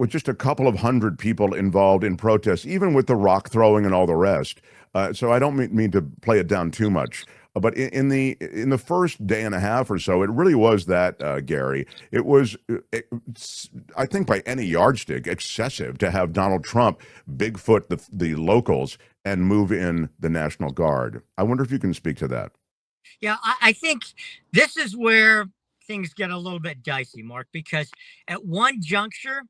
with just a couple of hundred people involved in protests, even with the rock throwing and all the rest. So I don't mean to play it down too much. But in the first day and a half or so, it really was that, Gary. It was, I think, by any yardstick, excessive to have Donald Trump Bigfoot the locals and move in the National Guard. I wonder if you can speak to that. Yeah, I think this is where things get a little bit dicey, Mark, because at one juncture,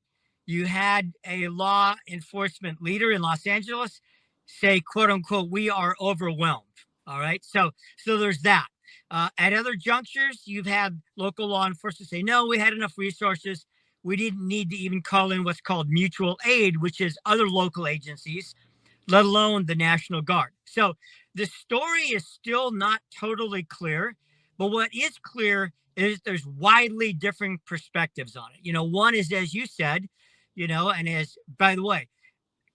you had a law enforcement leader in Los Angeles say, quote unquote, we are overwhelmed. All right. So there's that. At other junctures, you've had local law enforcement say, no, we had enough resources. We didn't need to even call in what's called mutual aid, which is other local agencies, let alone the National Guard. So the story is still not totally clear, but what is clear is there's widely differing perspectives on it. One is, as you said, and as, by the way,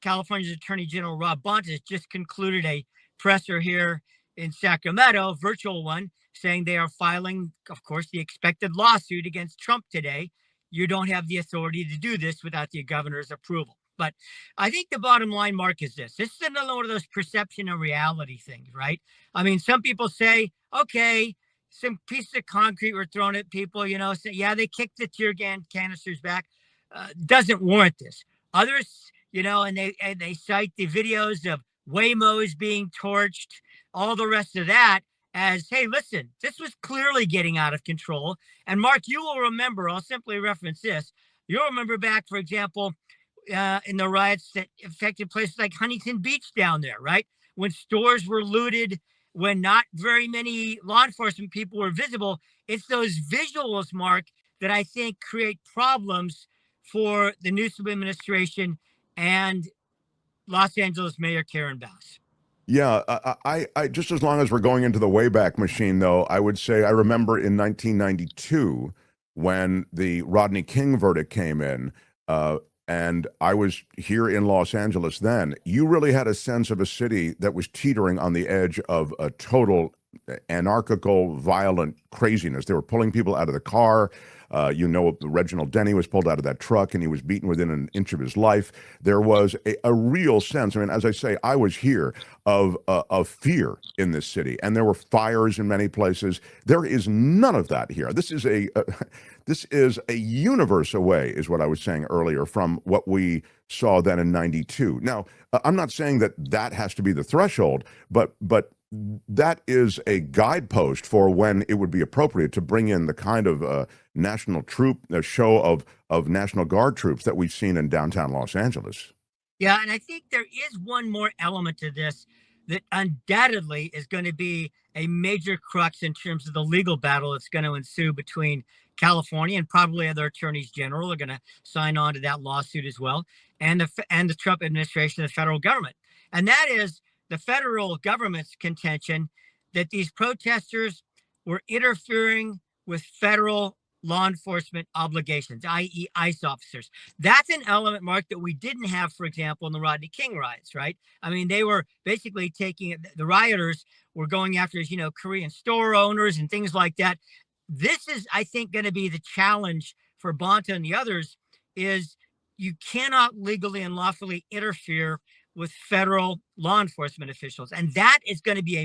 California's Attorney General Rob Bonta has just concluded a presser here in Sacramento, virtual one, saying they are filing, of course, the expected lawsuit against Trump today. You don't have the authority to do this without the governor's approval. But I think the bottom line, Mark, is this. This is another one of those perception and reality things, right? I mean, some people say, okay, some pieces of concrete were thrown at people, say, yeah, they kicked the tear gas canisters back. Doesn't warrant this. Others, and they cite the videos of Waymos being torched, all the rest of that as, hey, listen, this was clearly getting out of control. And Mark, you will remember, I'll simply reference this. You'll remember back, for example, in the riots that affected places like Huntington Beach down there, right? When stores were looted, when not very many law enforcement people were visible. It's those visuals, Mark, that I think create problems for the Newsom administration and Los Angeles Mayor Karen Bass. Yeah, I just as long as we're going into the Wayback Machine, though, I would say I remember in 1992 when the Rodney King verdict came in, and I was here in Los Angeles then. You really had a sense of a city that was teetering on the edge of a total anarchical, violent craziness. They were pulling people out of the car. Reginald Denny was pulled out of that truck and he was beaten within an inch of his life. There was a real sense. I mean, as I say, I was here of fear in this city, and there were fires in many places. There is none of that here. This is a universe away, is what I was saying earlier, from what we saw then in '92. Now, I'm not saying that has to be the threshold, but that is a guidepost for when it would be appropriate to bring in the kind of national troop, a show of National Guard troops that we've seen in downtown Los Angeles. Yeah, and I think there is one more element to this that undoubtedly is going to be a major crux in terms of the legal battle that's going to ensue between California, and probably other attorneys general are going to sign on to that lawsuit as well, and the Trump administration, the federal government. And that is the federal government's contention that these protesters were interfering with federal law enforcement obligations, i.e. ICE officers. That's an element, Mark, that we didn't have, for example, in the Rodney King riots, right? I mean, they were basically the rioters were going after, Korean store owners and things like that. This is, I think, going to be the challenge for Bonta and the others, is you cannot legally and lawfully interfere with federal law enforcement officials. And that is going to be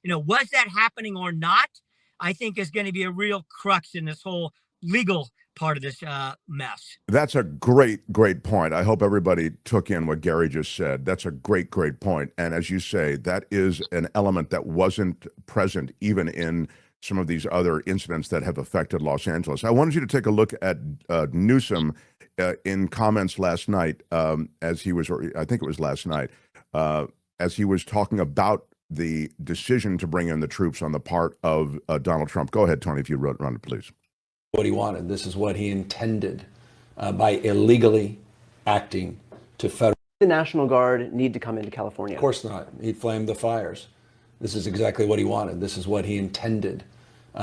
was that happening or not, I think is going to be a real crux in this whole legal part of this mess. That's a great point. I hope everybody took in what Gary just said. That's a great point. And as you say, that is an element that wasn't present even in some of these other incidents that have affected Los Angeles. I wanted you to take a look at Newsom in comments last night, as he was, or I think it was last night, as he was talking about the decision to bring in the troops on the part of Donald Trump. Go ahead, Tony, if you run it, please. What he wanted. This is what he intended by illegally acting to federal. The National Guard need to come into California? Of course not. He flamed the fires. This is exactly what he wanted. This is what he intended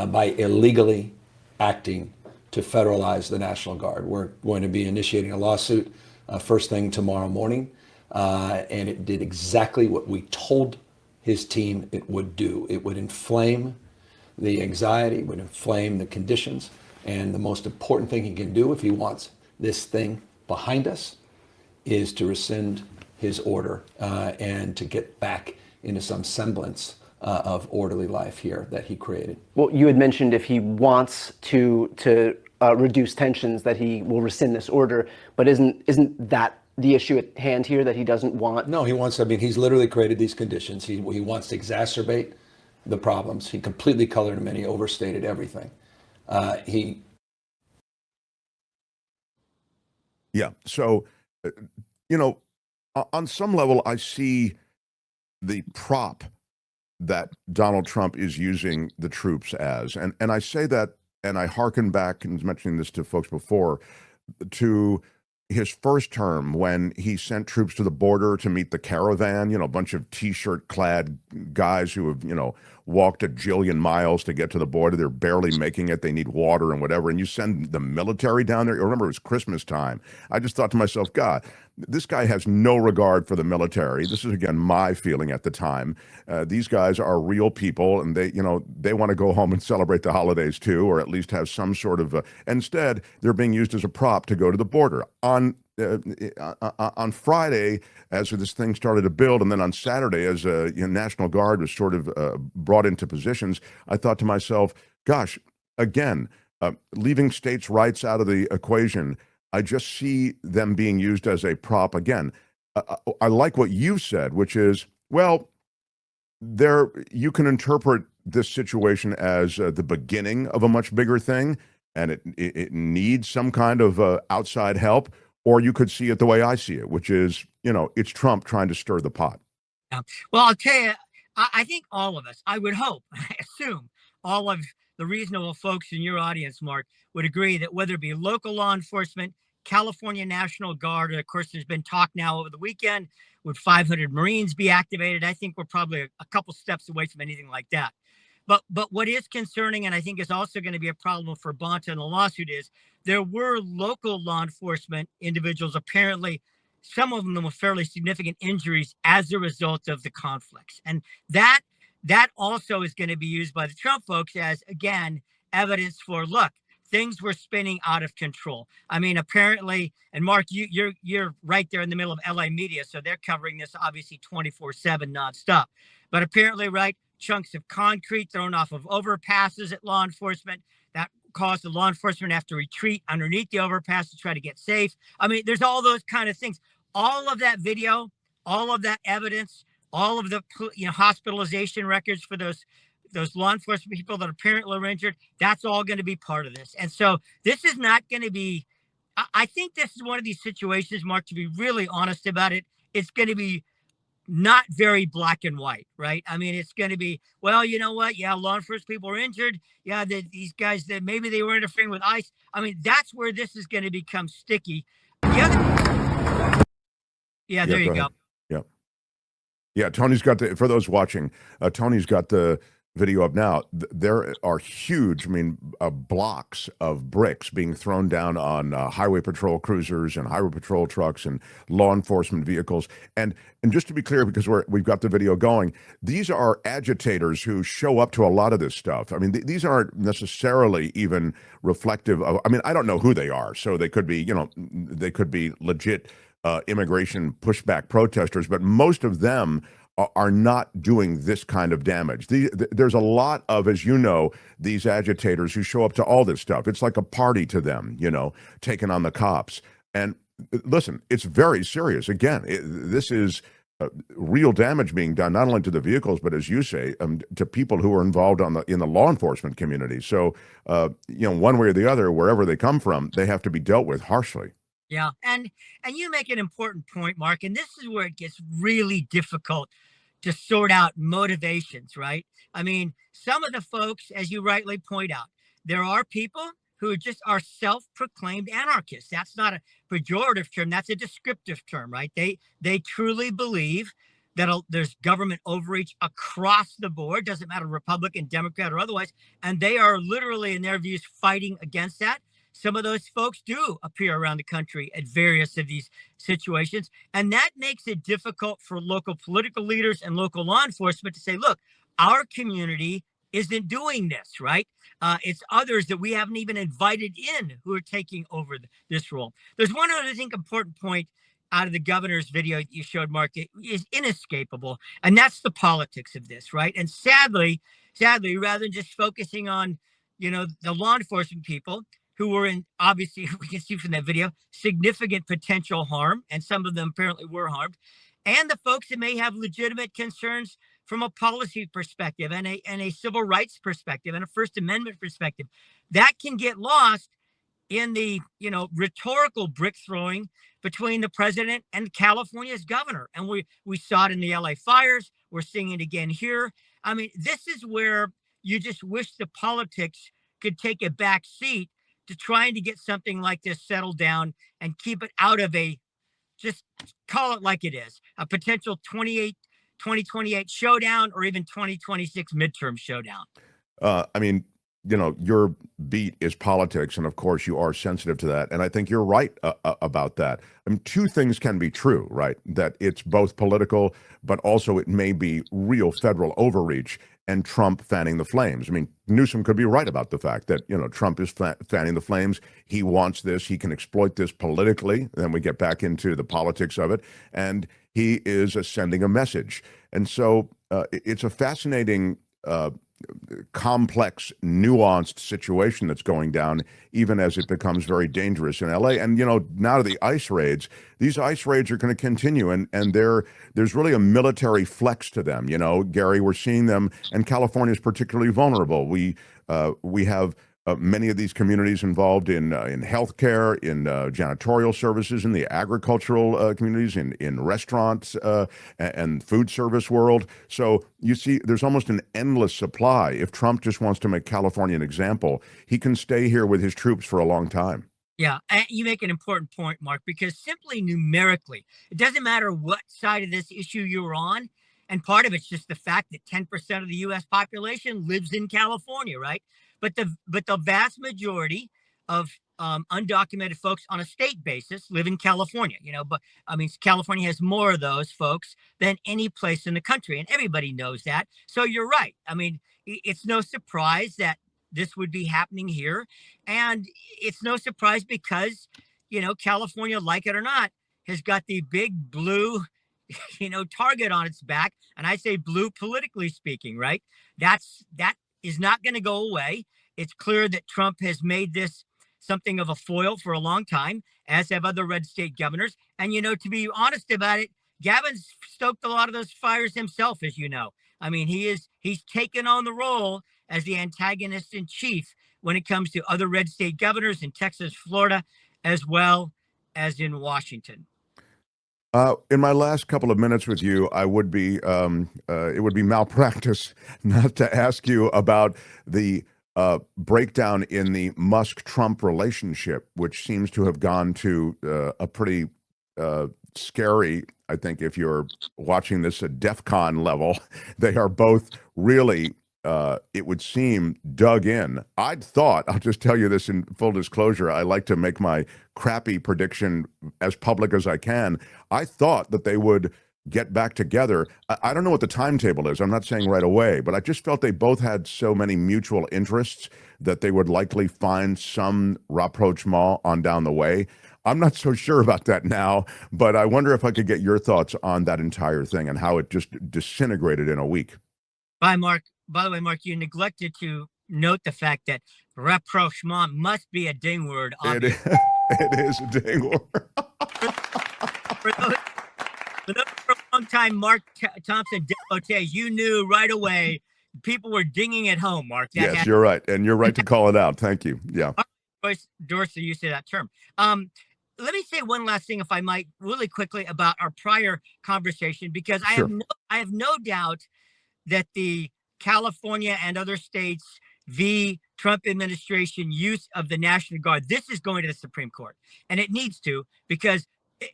by illegally acting to federalize the National Guard. We're going to be initiating a lawsuit first thing tomorrow morning, and it did exactly what we told his team it would do. It would inflame the anxiety, it would inflame the conditions, and the most important thing he can do if he wants this thing behind us is to rescind his order and to get back into some semblance of orderly life here that he created. Well, you had mentioned if he wants to reduce tensions, that he will rescind this order. But isn't that the issue at hand here, that he doesn't want? No, he wants. I mean, he's literally created these conditions. He wants to exacerbate the problems. He completely colored them in. He overstated everything. Yeah. So, on some level, I see the prop that Donald Trump is using the troops as. And I say that, and I hearken back, and was mentioning this to folks before, to his first term when he sent troops to the border to meet the caravan, a bunch of T-shirt clad guys who have, walked a jillion miles to get to the border. They're barely making it. They need water and whatever. And you send the military down there. Remember, it was Christmas time. I just thought to myself, God, this guy has no regard for the military. This is, again, my feeling at the time. These guys are real people, and they want to go home and celebrate the holidays too, or at least have some sort of instead, they're being used as a prop to go to the border. On Friday, as this thing started to build, and then on Saturday, as National Guard was sort of brought into positions, I thought to myself, gosh, again, leaving states' rights out of the equation, I just see them being used as a prop again. I like what you said, which is, well, you can interpret this situation as the beginning of a much bigger thing, and it needs some kind of outside help. Or you could see it the way I see it, which is, it's Trump trying to stir the pot. Yeah. Well, I'll tell you, I think all of us, I would hope, I assume all of the reasonable folks in your audience, Mark, would agree that whether it be local law enforcement, California National Guard, and of course, there's been talk now over the weekend, would 500 Marines be activated? I think we're probably a couple steps away from anything like that. But what is concerning, and I think is also going to be a problem for Bonta in the lawsuit, is there were local law enforcement individuals, apparently some of them with fairly significant injuries as a result of the conflicts. And that also is going to be used by the Trump folks as, again, evidence for, look, things were spinning out of control. I mean, apparently, and Mark, you're right there in the middle of LA media, so they're covering this obviously 24/7 nonstop. But apparently, right, chunks of concrete thrown off of overpasses at law enforcement that caused the law enforcement to have to retreat underneath the overpass to try to get safe. I mean, there's all those kind of things. All of that video, all of that evidence, all of the hospitalization records for those law enforcement people that apparently were injured, that's all going to be part of this. And so this is not going to be, I think this is one of these situations, Mark, to be really honest about it, it's going to be not very black and white, right? I mean, it's going to be, well, you know what? Yeah, law enforcement people were injured. Yeah, these guys, that maybe they were interfering with ICE. I mean, that's where this is going to become sticky. There you go. Yeah, Tony's got for those watching, Tony's got the video up now. There are huge, blocks of bricks being thrown down on highway patrol cruisers and highway patrol trucks and law enforcement vehicles. And just to be clear, because we've got the video going, these are agitators who show up to a lot of this stuff. I mean, these aren't necessarily even reflective of, I don't know who they are. So they could be, they could be legit immigration pushback protesters, but most of them are not doing this kind of damage. There's a lot of, as you know, these agitators who show up to all this stuff. It's like a party to them, taking on the cops. And listen, it's very serious. Again, this is real damage being done, not only to the vehicles, but as you say, to people who are involved in the law enforcement community. So, one way or the other, wherever they come from, they have to be dealt with harshly. Yeah. And you make an important point, Mark, and this is where it gets really difficult to sort out motivations, right? I mean, some of the folks, as you rightly point out, there are people who just are self-proclaimed anarchists. That's not a pejorative term. That's a descriptive term, right? They truly believe that there's government overreach across the board, doesn't matter Republican, Democrat, or otherwise, and they are literally, in their views, fighting against that. Some of those folks do appear around the country at various of these situations. And that makes it difficult for local political leaders and local law enforcement to say, look, our community isn't doing this, right? It's others that we haven't even invited in who are taking over this role. There's one other, I think, important point out of the governor's video that you showed, Mark, it is inescapable, and that's the politics of this, right? And sadly, rather than just focusing on, the law enforcement people who were in, obviously, we can see from that video, significant potential harm, and some of them apparently were harmed, and the folks that may have legitimate concerns from a policy perspective and a civil rights perspective and a First Amendment perspective, that can get lost in the rhetorical brick throwing between the president and California's governor. And we saw it in the LA fires. We're seeing it again here. I mean, this is where you just wish the politics could take a back seat to trying to get something like this settled down and keep it out of just call it like it is, a potential 2028 showdown or even 2026 midterm showdown. I mean, your beat is politics, and of course you are sensitive to that. And I think you're right about that. I mean, two things can be true, right? That it's both political, but also it may be real federal overreach and Trump fanning the flames. I mean, Newsom could be right about the fact that, Trump is fanning the flames. He wants this. He can exploit this politically. Then we get back into the politics of it. And he is sending a message. And so it's a fascinating complex, nuanced situation that's going down, even as it becomes very dangerous in LA. And, now the ICE raids, these ICE raids are going to continue. And there's really a military flex to them. Gary, we're seeing them, and California is particularly vulnerable. We have many of these communities involved in healthcare, in janitorial services, in the agricultural communities, in restaurants and food service world. So you see, there's almost an endless supply. If Trump just wants to make California an example, he can stay here with his troops for a long time. Yeah, and you make an important point, Mark, because simply numerically, it doesn't matter what side of this issue you're on. And part of it's just the fact that 10% of the U.S. population lives in California, right? But the vast majority of undocumented folks on a state basis live in California, but I mean, California has more of those folks than any place in the country, and everybody knows that. So you're right. I mean, it's no surprise that this would be happening here. And it's no surprise because, California, like it or not, has got the big blue, target on its back. And I say blue politically speaking, right? That is not going to go away. It's clear that Trump has made this something of a foil for a long time, as have other red state governors. And, to be honest about it, Gavin's stoked a lot of those fires himself, as you know. I mean, he's taken on the role as the antagonist in chief when it comes to other red state governors in Texas, Florida, as well as in Washington. In my last couple of minutes with you, it would be malpractice not to ask you about the breakdown in the Musk-Trump relationship, which seems to have gone to a pretty scary, I think, if you're watching this at DEFCON level. They are both really, it would seem, dug in. I'll just tell you this in full disclosure, I like to make my crappy prediction as public as I can. I thought that they would get back together. I don't know what the timetable is. I'm not saying right away, but I just felt they both had so many mutual interests that they would likely find some rapprochement on down the way. I'm not so sure about that now, but I wonder if I could get your thoughts on that entire thing and how it just disintegrated in a week. By the way, Mark, you neglected to note the fact that rapprochement must be a ding word. It is a ding word. For a long time, Mark Thompson devotees, you knew right away people were dinging at home, Mark. Yes, you're right. And you're right to call it out. Thank you. Yeah. Dorsey, you say that term. Let me say one last thing, if I might, really quickly about our prior conversation, because Sure. I have no doubt that the California and other states v. Trump administration use of the National Guard, this is going to the Supreme Court, and it needs to, because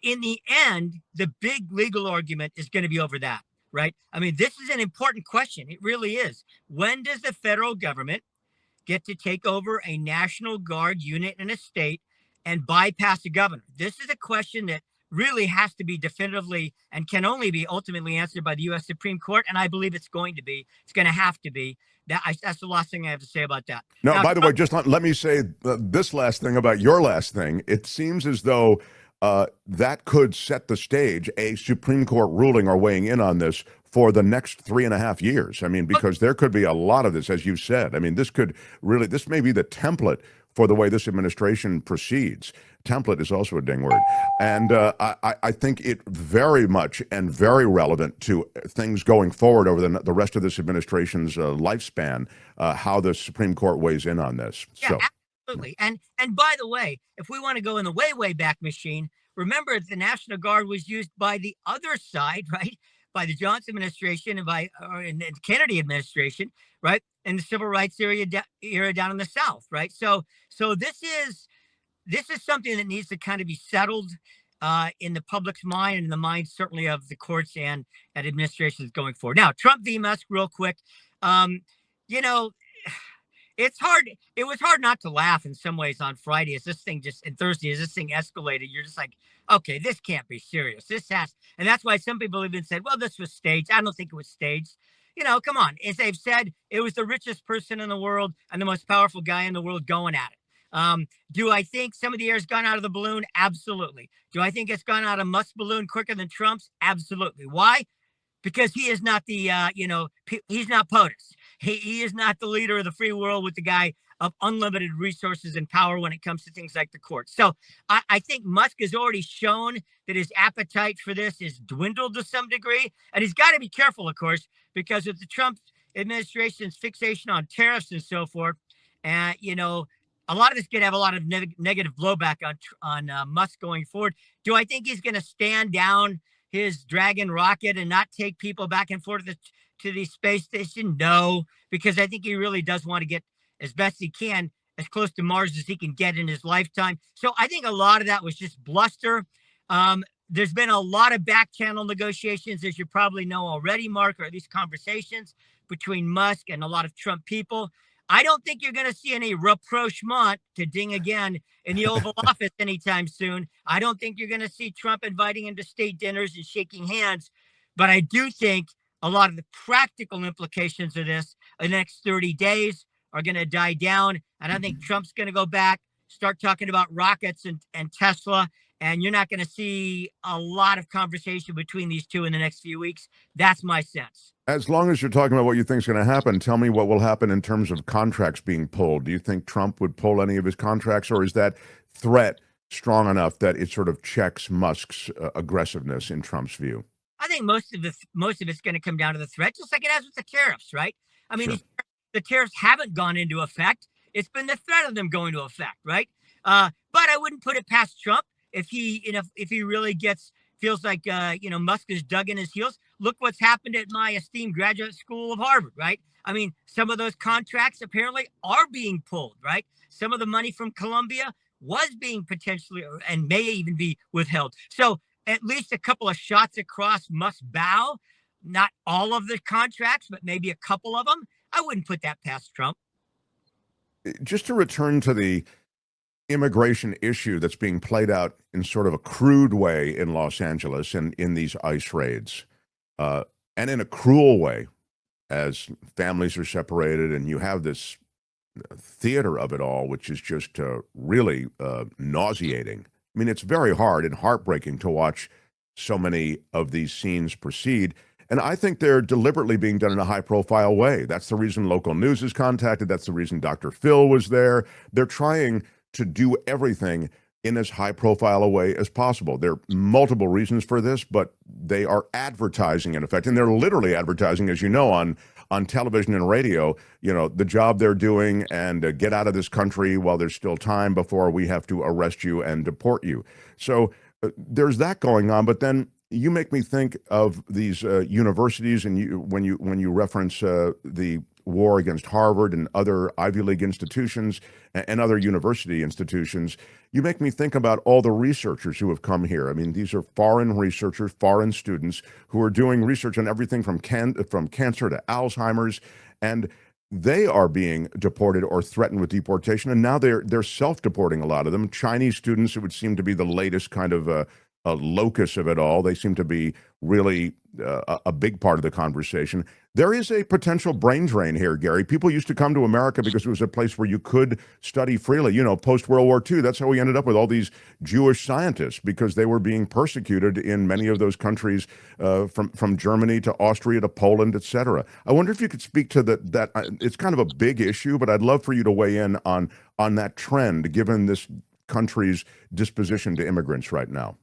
in the end, the big legal argument is going to be over that, right? I mean, this is an important question. It really is. When does the federal government get to take over a National Guard unit in a state and bypass the governor? This is a question that really has to be definitively and can only be ultimately answered by the U.S. Supreme Court. And I believe it's going to be. It's going to have to be. That's the last thing I have to say about that. Now, by the way, just let me say this last thing about your last thing. It seems as though that could set the stage, a Supreme Court ruling or weighing in on this for the next 3.5 years. I mean, because there could be a lot of this, as you said. I mean, this may be the template for the way this administration proceeds. Template is also a ding word. And I think it very much and very relevant to things going forward over the rest of this administration's lifespan, how the Supreme Court weighs in on this. Yeah, so, absolutely. And by the way, if we want to go in the way back machine, remember the National Guard was used by the other side, right? By the Johnson administration and the Kennedy administration, right? And the civil rights era down in the South, right? So this is something that needs to kind of be settled in the public's mind and in the mind certainly of the courts and administrations going forward. Now, Trump v. Musk, real quick. You know, it's hard. It was hard not to laugh in some ways on Friday and Thursday as this thing escalated. You're just like, okay, this can't be serious. And that's why some people even said, well, this was staged. I don't think it was staged. You know, come on. As they've said, it was the richest person in the world and the most powerful guy in the world going at it. Do I think some of the air's gone out of the balloon? Absolutely. Do I think it's gone out of Musk's balloon quicker than Trump's? Absolutely. Why? Because he is not the, he's not POTUS. He is not the leader of the free world with the guy of unlimited resources and power when it comes to things like the courts. So I think Musk has already shown that his appetite for this is dwindled to some degree. And he's got to be careful, of course, because with the Trump administration's fixation on tariffs and so forth, a lot of this could have a lot of negative blowback on Musk going forward. Do I think he's going to stand down his Dragon rocket and not take people back and forth to the space station? No, because I think he really does want to get as best he can as close to Mars as he can get in his lifetime. So I think a lot of that was just bluster. There's been a lot of back channel negotiations, as you probably know already, Mark, or at least conversations between Musk and a lot of Trump people. I don't think you're going to see any rapprochement, to ding again, in the Oval Office anytime soon. I don't think you're going to see Trump inviting him to state dinners and shaking hands. But I do think a lot of the practical implications of this in the next 30 days are going to die down. And I think Trump's going to go back, start talking about rockets and Tesla. And you're not going to see a lot of conversation between these two in the next few weeks. That's my sense. As long as you're talking about what you think is going to happen, tell me what will happen in terms of contracts being pulled. Do you think Trump would pull any of his contracts, or is that threat strong enough that it sort of checks Musk's aggressiveness in Trump's view? I think most of it's going to come down to the threat, just like it has with the tariffs, right? I mean, Sure. the tariffs haven't gone into effect. It's been the threat of them going into effect, right? But I wouldn't put it past Trump if he really feels like Musk is dug in his heels. Look what's happened at my esteemed graduate school of Harvard, right? I mean, some of those contracts apparently are being pulled, right? Some of the money from Columbia was being potentially and may even be withheld. So at least a couple of shots across Musk's bow, not all of the contracts, but maybe a couple of them. I wouldn't put that past Trump. Just to return to the immigration issue that's being played out in sort of a crude way in Los Angeles and in these ICE raids, and in a cruel way, as families are separated and you have this theater of it all, which is just really nauseating. I mean, it's very hard and heartbreaking to watch so many of these scenes proceed. And I think they're deliberately being done in a high-profile way. That's the reason local news is contacted. That's the reason Dr. Phil was there. They're trying to do everything in as high-profile a way as possible. There are multiple reasons for this, but they are advertising, in effect, and they're literally advertising, as you know, on television and radio, the job they're doing and get out of this country while there's still time before we have to arrest you and deport you. So there's that going on, but then you make me think of these universities, and when you reference the war against Harvard and other Ivy League institutions and other university institutions, you make me think about all the researchers who have come here. I mean, these are foreign researchers, foreign students who are doing research on everything from cancer to Alzheimer's, and they are being deported or threatened with deportation, and now they're self-deporting, a lot of them. Chinese students, it would seem to be the latest kind of locus of it all. They seem to be really a big part of the conversation. There is a potential brain drain here, Gary. People used to come to America because it was a place where you could study freely. You know, post-World War II, that's how we ended up with all these Jewish scientists, because they were being persecuted in many of those countries, from Germany to Austria to Poland, et cetera. I wonder if you could speak to that. It's kind of a big issue, but I'd love for you to weigh in on that trend, given this country's disposition to immigrants right now.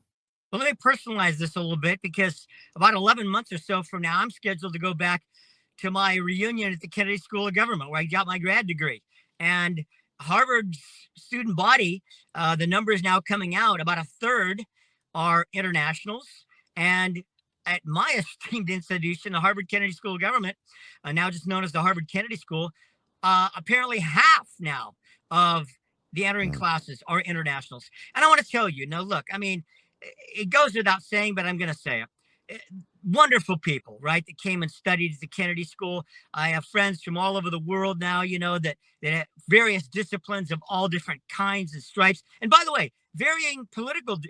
Well, let me personalize this a little bit, because about 11 months or so from now, I'm scheduled to go back to my reunion at the Kennedy School of Government, where I got my grad degree. And Harvard's student body, the numbers now coming out, about a third are internationals. And at my esteemed institution, the Harvard Kennedy School of Government, now just known as the Harvard Kennedy School, apparently half now of the entering classes are internationals. And I want to tell you, now, look, I mean, it goes without saying, but I'm going to say it. Wonderful people, right, that came and studied at the Kennedy School. I have friends from all over the world now, you know, that have various disciplines of all different kinds and stripes. And by the way, varying political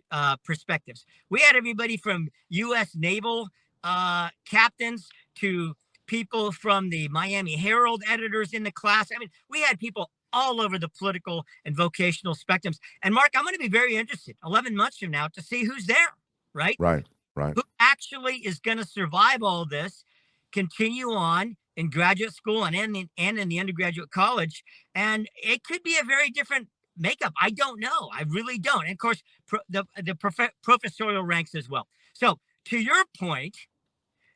perspectives. We had everybody from U.S. naval captains to people from the Miami Herald editors in the class. I mean, we had people all over the political and vocational spectrums. And Mark, I'm going to be very interested 11 months from now to see who's there, right? Right. Who actually is going to survive all this, continue on in graduate school and in the undergraduate college. And it could be a very different makeup. I don't know. I really don't. And of course, the professorial ranks as well. So to your point,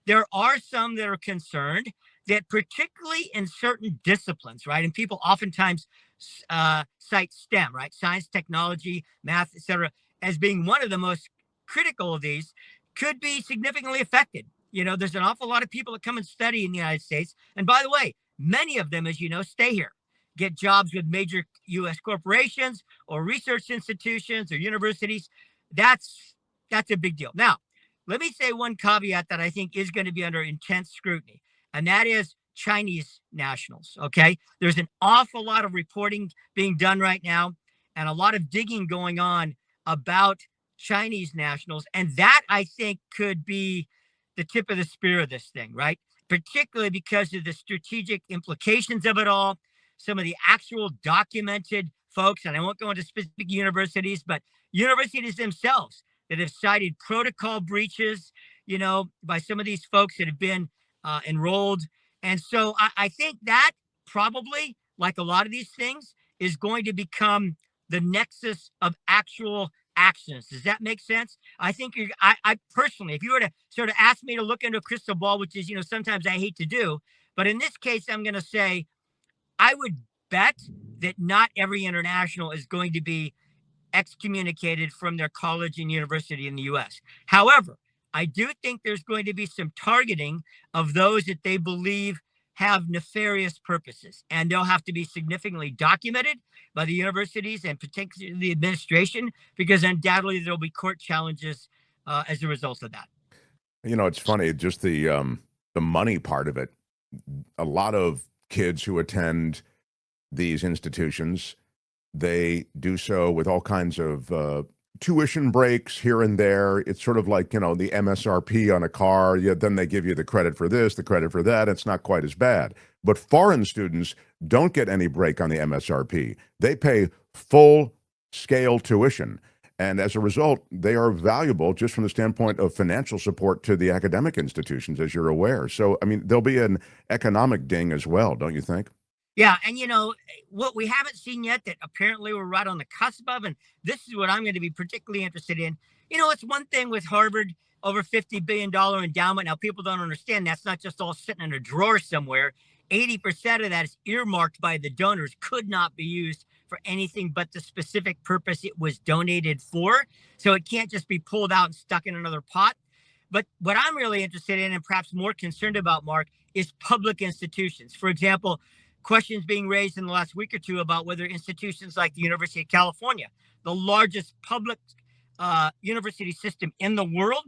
there are some that are concerned that particularly in certain disciplines, right? And people oftentimes cite STEM, right? Science, technology, math, etc., as being one of the most critical of these, could be significantly affected. You know, there's an awful lot of people that come and study in the United States. And by the way, many of them, as you know, stay here, get jobs with major U.S. corporations or research institutions or universities. That's a big deal. Now, let me say one caveat that I think is going to be under intense scrutiny, and that is Chinese nationals, okay? There's an awful lot of reporting being done right now and a lot of digging going on about Chinese nationals, and that, I think, could be the tip of the spear of this thing, right? Particularly because of the strategic implications of it all, some of the actual documented folks, and I won't go into specific universities, but universities themselves that have cited protocol breaches, you know, by some of these folks that have been enrolled. And so I think that probably, like a lot of these things, is going to become the nexus of actual actions. Does that make sense? I think I personally, if you were to sort of ask me to look into a crystal ball, which is, you know, sometimes I hate to do, but in this case, I'm going to say, I would bet that not every international is going to be excommunicated from their college and university in the U.S. However, I do think there's going to be some targeting of those that they believe have nefarious purposes, and they'll have to be significantly documented by the universities and particularly the administration, because undoubtedly there'll be court challenges as a result of that. You know, it's funny, just the money part of it. A lot of kids who attend these institutions, they do so with all kinds of tuition breaks here and there. It's sort of like, you know, the MSRP on a car. Yeah, then they give you the credit for this, the credit for that. It's not quite as bad. But foreign students don't get any break on the MSRP. They pay full scale tuition. And as a result, they are valuable just from the standpoint of financial support to the academic institutions, as you're aware. So, I mean, there'll be an economic ding as well, don't you think? Yeah, and you know, what we haven't seen yet that apparently we're right on the cusp of, and this is what I'm going to be particularly interested in. You know, it's one thing with Harvard, over $50 billion endowment. Now, people don't understand that's not just all sitting in a drawer somewhere. 80% of that is earmarked by the donors, could not be used for anything but the specific purpose it was donated for. So it can't just be pulled out and stuck in another pot. But what I'm really interested in, and perhaps more concerned about, Mark, is public institutions. For example, questions being raised in the last week or two about whether institutions like the University of California, the largest public university system in the world,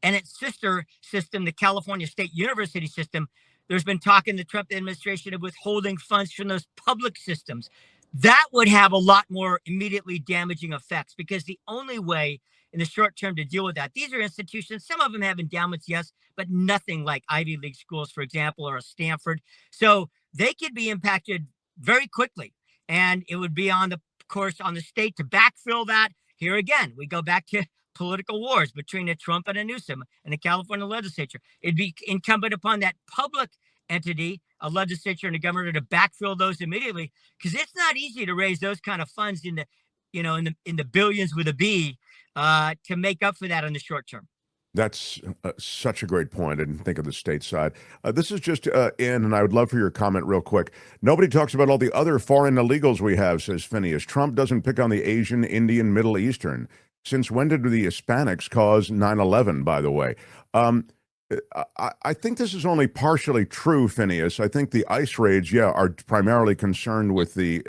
and its sister system, the California State University system, there's been talk in the Trump administration of withholding funds from those public systems. That would have a lot more immediately damaging effects, because the only way in the short term to deal with that. These are institutions, some of them have endowments, yes, but nothing like Ivy League schools, for example, or a Stanford. So they could be impacted very quickly. And it would be on the course on the state to backfill that. Here again, we go back to political wars between a Trump and a Newsom and the California legislature. It'd be incumbent upon that public entity, a legislature and a governor, to backfill those immediately, because it's not easy to raise those kind of funds in the, in the billions with a B, to make up for that in the short term. That's such a great point. I didn't think of the state side. This is just in, and I would love for your comment real quick. Nobody talks about all the other foreign illegals we have, says Phineas. Trump doesn't pick on the Asian, Indian, Middle Eastern. Since when did the Hispanics cause 9/11, by the way? I think this is only partially true, Phineas. I think the ICE raids, are primarily concerned with the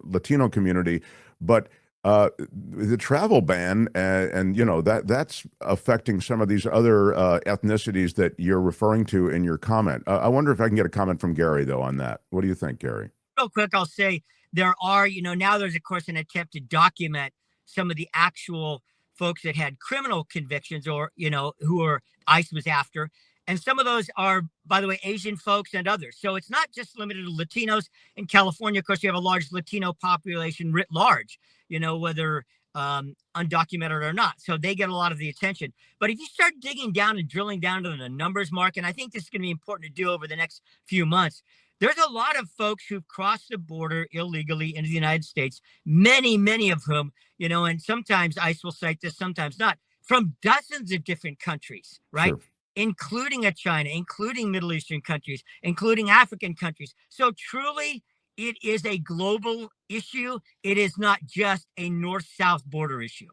Latino community, but the travel ban and that's affecting some of these other ethnicities that you're referring to in your comment. I wonder if I can get a comment from Gary, though, on that. What do you think, Gary? Real quick, I'll say there are, now there's, of course, an attempt to document some of the actual folks that had criminal convictions or, who ICE was after. And some of those are, by the way, Asian folks and others. So it's not just limited to Latinos. In California, of course, you have a large Latino population writ large, whether undocumented or not. So they get a lot of the attention. But if you start digging down and drilling down to the numbers, Mark, and I think this is going to be important to do over the next few months, there's a lot of folks who've crossed the border illegally into the United States, many of whom, and sometimes ICE will cite this, sometimes not, from dozens of different countries, right? Sure. Including China, including Middle Eastern countries, including African countries. So truly, it is a global issue. It is not just a north-south border issue.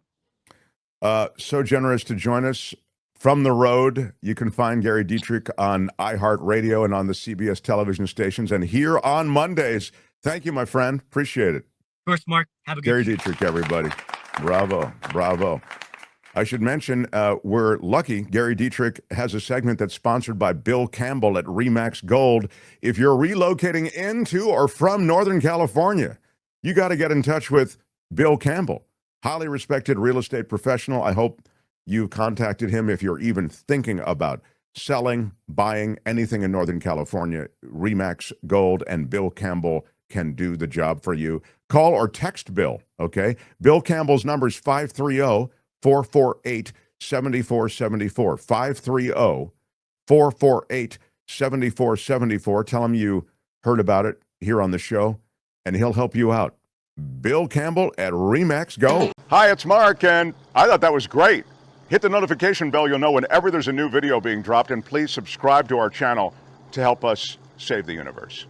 So generous to join us from the road. You can find Gary Dietrich on iHeartRadio and on the CBS television stations and here on Mondays. Thank you, my friend. Appreciate it. Of course, Mark. Have a good Gary Dietrich, everybody. Bravo. I should mention, we're lucky. Gary Dietrich has a segment that's sponsored by Bill Campbell at Remax Gold. If you're relocating into or from Northern California, you got to get in touch with Bill Campbell, highly respected real estate professional. I hope you contacted him if you're even thinking about selling, buying anything in Northern California. Remax Gold and Bill Campbell can do the job for you. Call or text Bill, okay? Bill Campbell's number is 530-448-7474. 530-448-7474. Tell him you heard about it here on the show, and he'll help you out. Bill Campbell at Remax Gold. Hi, it's Mark, and I thought that was great. Hit the notification bell. You'll know whenever there's a new video being dropped, and please subscribe to our channel to help us save the universe.